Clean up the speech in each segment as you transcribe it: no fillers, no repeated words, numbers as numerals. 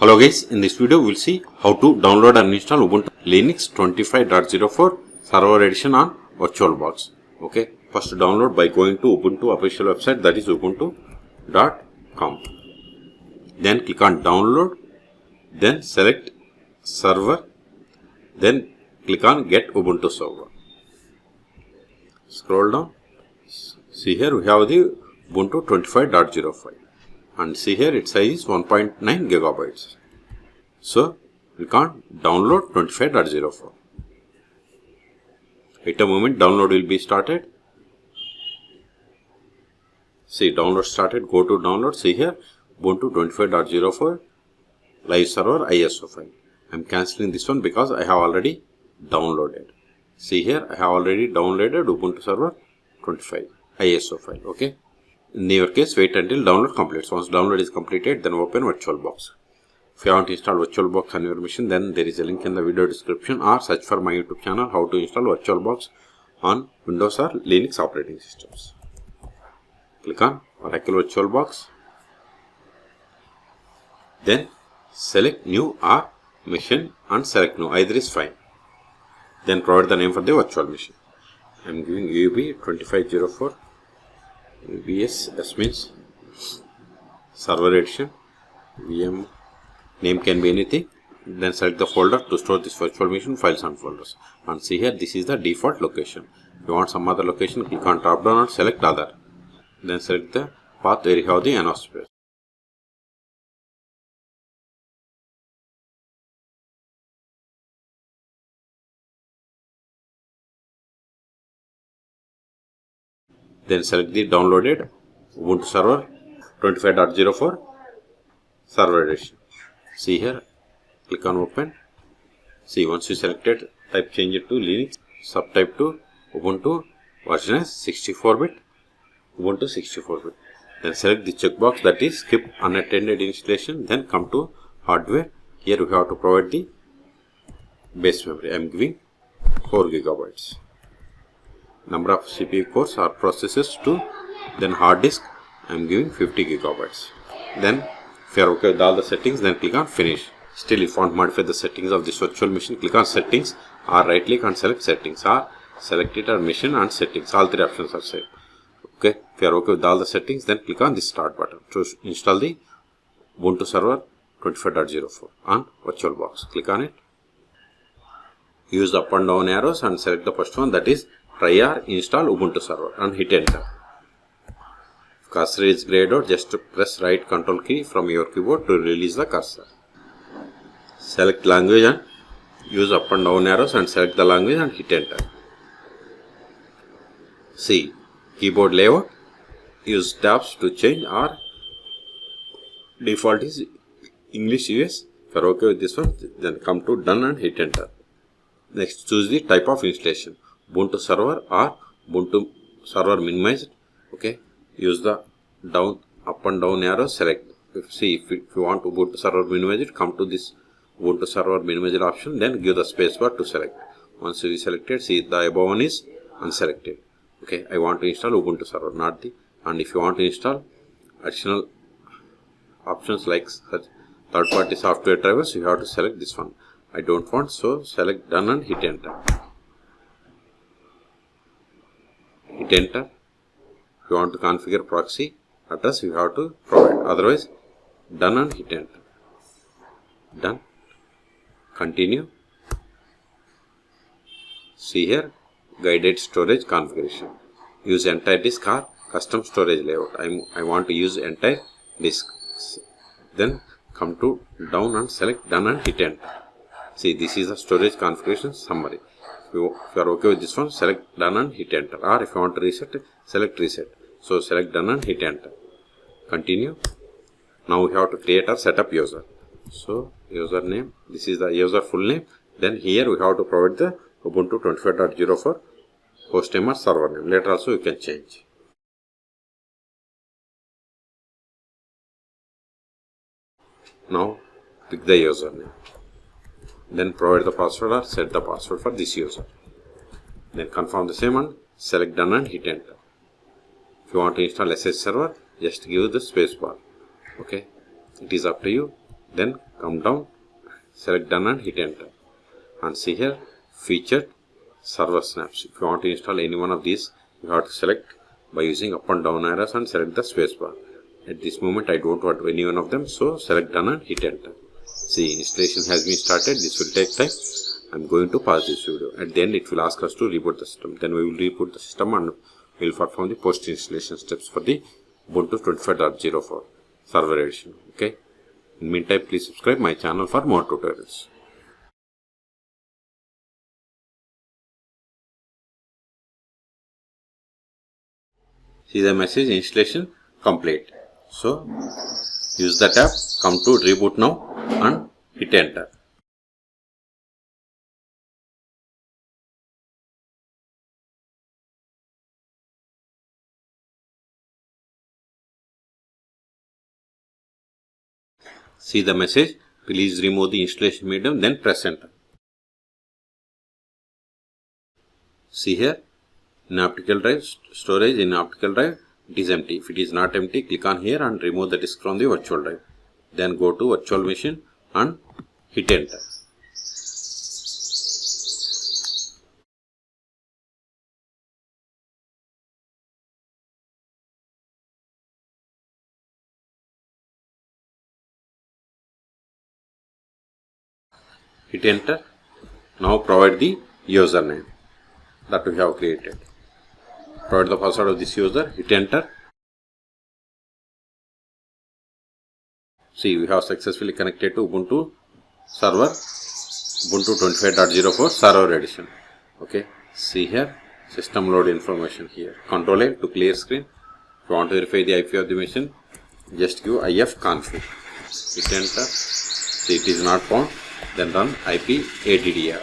Hello guys, in this video we will see how to download and install Ubuntu Linux 25.04 server edition on VirtualBox. Okay, first download by going to Ubuntu official website, that is ubuntu.com. Then click on download, then select server, then click on get Ubuntu server. Scroll down, see here we have the Ubuntu 25.05. And see here its size is 1.9 gigabytes. So click on download 25.04. Wait a moment, download will be started. See, download started. Go to download. See here Ubuntu 25.04 live server ISO file. I am cancelling this one because I have already downloaded. See here I have already downloaded Ubuntu server 25 ISO file. Okay. In your case, wait until download completes. Once download is completed, then open VirtualBox. If you want to install VirtualBox on your machine, then there is a link in the video description, or search for my YouTube channel how to install VirtualBox on Windows or Linux operating systems. Click on Oracle VirtualBox. Then select new or machine and select new. Either is fine. Then provide the name for the virtual machine. I am giving UB 2504. VS means server edition. VM name can be anything. Then select the folder to store this virtual machine files and folders. And see here this is the default location. If you want some other location, click on drop down and select other. Then select the path where you have the NOS space. Then select the downloaded Ubuntu server 25.04 server edition. See here, click on open. See, once you selected, type change it to Linux, subtype to Ubuntu, version is 64-bit, Ubuntu 64-bit. Then select the checkbox, that is skip unattended installation. Then come to hardware. Here we have to provide the base memory. I am giving 4 gigabytes. Number of CPU cores or processors 2. Then hard disk I am giving 50 gigabytes. Then if you are okay with all the settings, then click on finish. Still if you want to modify the settings of this virtual machine, click on settings or right click and select settings, or select it or machine and settings. All three options are same. Okay, if you are okay with all the settings, then click on the start button to install the Ubuntu server 25.04 on VirtualBox. Click on it. Use the up and down arrows and select the first one, that is try or install Ubuntu server, and hit enter. If cursor is grayed out, just press right control key from your keyboard to release the cursor. Select language and use up and down arrows and select the language and hit enter. See, keyboard layout, use tabs to change, or default is English US. If you are okay with this one, then come to done and hit enter. Next, choose the type of installation, Ubuntu server or Ubuntu server minimized. Okay, use the up and down arrow, select. If you want Ubuntu server minimized, come to this Ubuntu server minimized option, then give the spacebar to select. Once you selected, see the above one is unselected. Okay, I want to install Ubuntu server, not the. And if you want to install additional options like such third-party software drivers, you have to select this one. I don't want, so select done and hit enter. Hit enter. If you want to configure proxy address, you have to provide. Otherwise, done and hit enter. Done. Continue. See here, guided storage configuration. Use entire disk or custom storage layout. I want to use entire disk. Then come to down and select done and hit enter. See, this is the storage configuration summary. If you are okay with this one, select done and hit enter. Or if you want to reset, select reset. So select done and hit enter. Continue. Now we have to create or set up user. So username, this is the user full name. Then here we have to provide the Ubuntu 25.04 host name or server name. Later also you can change. Now pick the username. Then provide the password or set the password for this user. Then confirm the same and select done and hit enter. If you want to install SSH server, just give the space bar. Okay, it is up to you. Then come down, select done and hit enter. And see here, featured server snaps. If you want to install any one of these, you have to select by using up and down arrows and select the spacebar. At this moment I don't want any one of them, so select done and hit enter. See, installation has been started. This will take time. I'm going to pause this video. At the end it will ask us to reboot the system. Then we will reboot the system and we will perform the post installation steps for the Ubuntu 25.04 server edition. Okay. In the meantime, please subscribe my channel for more tutorials. See the message, installation complete. So use the tab, come to reboot now and hit enter. See the message, please remove the installation medium, then press enter. See here, in optical drive, storage in optical drive, it is empty. If it is not empty, click on here and remove the disk from the virtual drive. Then go to virtual machine and hit enter. Hit enter. Now provide the username that we have created. Provide the password of this user, hit enter. See, we have successfully connected to Ubuntu server, Ubuntu 25.04 server edition. Okay, see here, system load information here. Control A to clear screen. If you want to verify the IP of the machine, just give ifconfig. Hit enter. See, it is not found. Then run IP addr.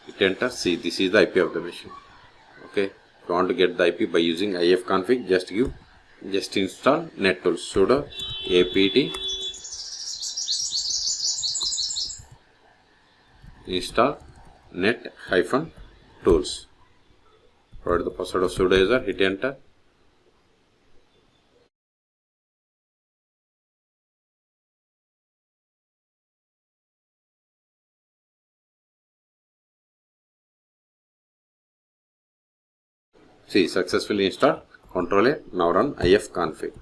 Hit enter. See, this is the IP of the machine. Okay. If you want to get the IP by using ifconfig, just install nettools. Sudo apt install net-tools. Provide the password of sudo user, hit enter. See, successfully installed. Control A. Now run ifconfig.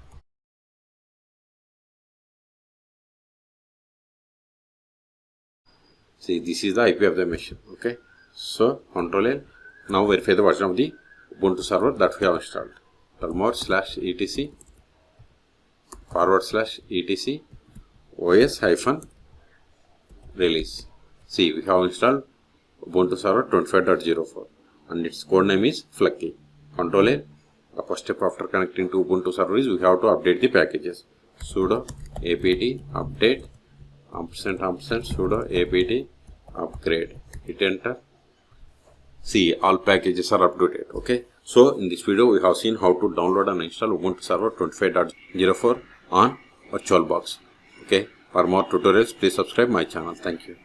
See, this is the IP of the machine. Okay. So, Control A. Now verify the version of the Ubuntu server that we have installed. /etc /etc os-release. See, we have installed Ubuntu server 25.04 and its code name is Flucky. Control A. The first step after connecting to Ubuntu server is we have to update the packages. Sudo apt update sudo apt upgrade. Hit enter. See, all packages are updated. Okay. So in this video we have seen how to download and install Ubuntu server 25.04 on VirtualBox. Okay. For more tutorials, please subscribe my channel. Thank you.